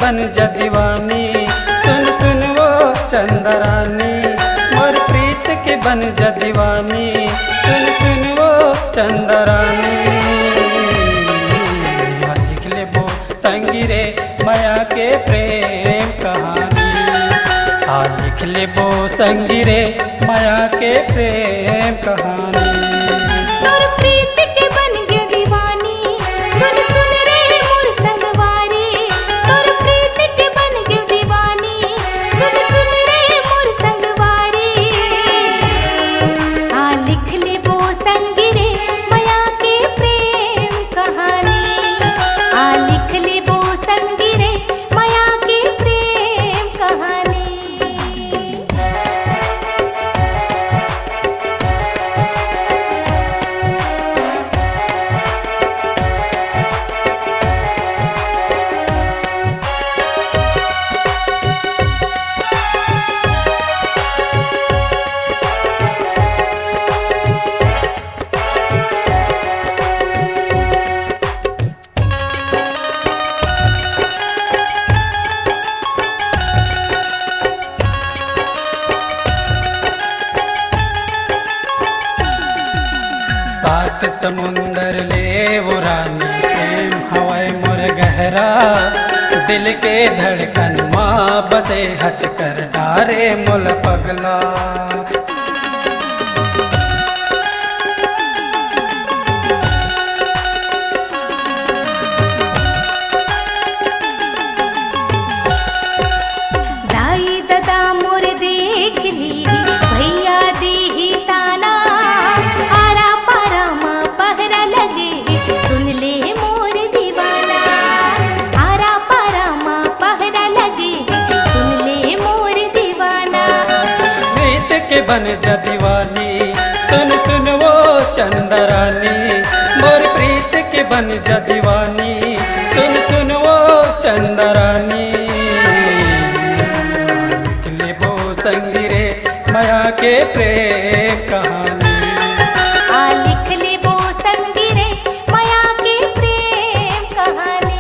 बन जा दीवानी, सुन सुन वो चंदरानी, मोर प्रीत के बन जा दीवानी, सुन सुन वो चंदरानी। लिख ले वो संगी रे माया के प्रेम कहानी, लिख ले वो संगी रे माया के प्रेम कहानी। तोर प्रीत के बन गया दीवानी, सुन सुन रे मोर संगवारी, तोर प्रीत के बन गया दीवानी, सुन सुन रे मोर संगवारी। लिख ले वो संगी रे माया के प्रेम कहानी, लिख ले वो संगी रे माया के प्रेम कहानी। सात समुंदर ले वो रानी, प्रेम हवाए मोर गहरा, दिल के धड़कन माँ बसे हच कर डारे मोल पगला। दाई ददा मोर देख ली भैया दी ताना, आरा पारा माँ पहरा लगे सुन ले मोर दीवाना, आरा पारा माँ पहरा लगे सुन ले मोर दीवाना। प्रीत के बन जा दीवानी, सुन सुन वो चंदरानी, मोर प्रीत के बन जा दीवानी, सुन सुन वो चंदरानी। लिख ले वो संगी रे माया के प्रेम कहानी, लिख ले वो संगी रे माया के प्रेम कहानी।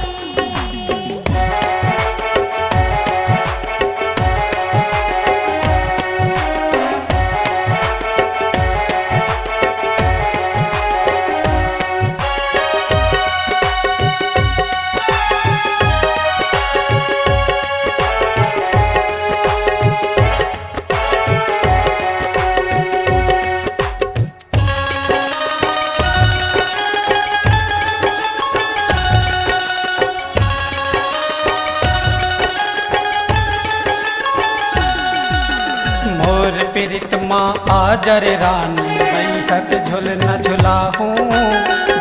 मोर पीरित माँ आजर रानी, बैठक झुल न झुलाहूँ,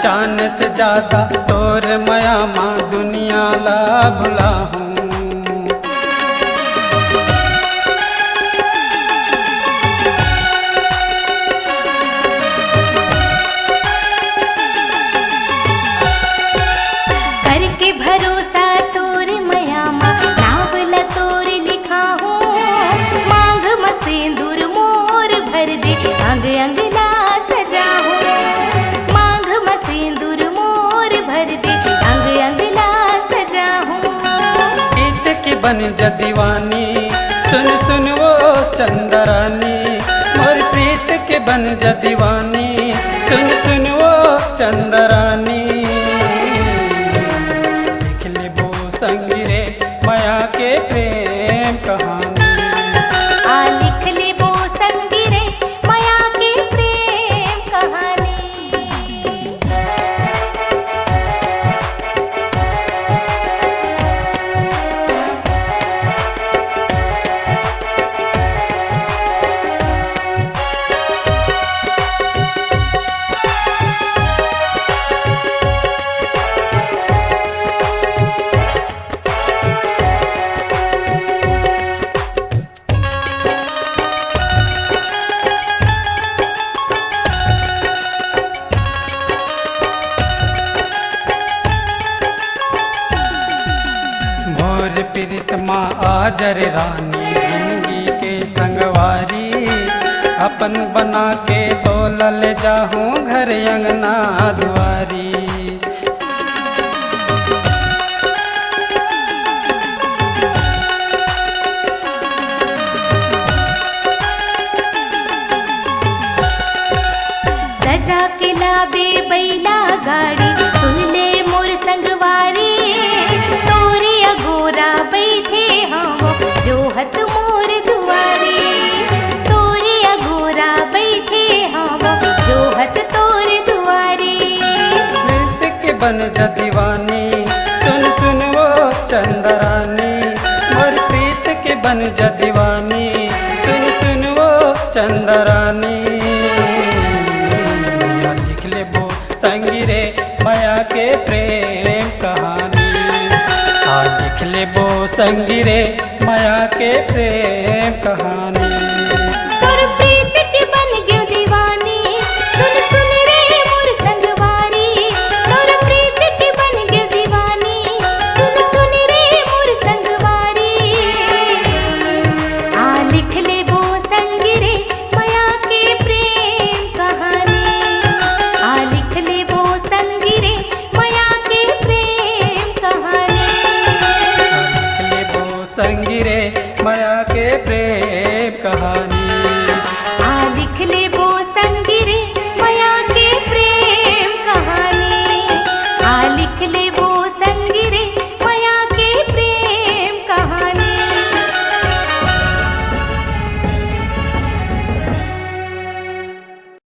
जान से ज्यादा तोर माया माँ दुनिया ला भुलाहूँ। करके भरोसा तोर मया माँ नावला तोर लिखा हूँ, मांग में सिंदूर मोर भर दे अंग अंग ला सजा हूँ, मांग में सिंदूर मोर भर दे अंग अंग ला सजा हूँ। प्रीत की बन जा दीवानी, सुन सुन वो चंदरानी, मोर प्रीत के बन जा दीवानी, सुन सुन वो चंदरानी। लिख ले वो संगी रे माया के प्रेम कहानी, लिख ले वो संगी रे माया के प्रेम कहानी। पीरित माँ आजर रानी, जिंदगी के संगवारी, अपन बना के तो लल जाहूँ घर अंगना दुआरी। बन जा दीवानी सुन सुन वो चंदरानी मोर प्रीत के बन जा दीवानी सुन सुन वो चंदरानी मैया लिख ले वो संगी रे माया के प्रेम कहानी लिख ले वो संगी रे माया के प्रेम कहानी तोर प्रीत के बन गयो दीवानी सुन सुन रे मोर संगवारी तोर प्रीत के बन गयो दीवानी सुन सुन रे मोर संगवारी लिख ले वो संगी रे माया के प्रेम कहानी लिख ले वो संगी रे माया के प्रेम कहानी लिख ले वो संगी रे माया के प्रेम कहानी।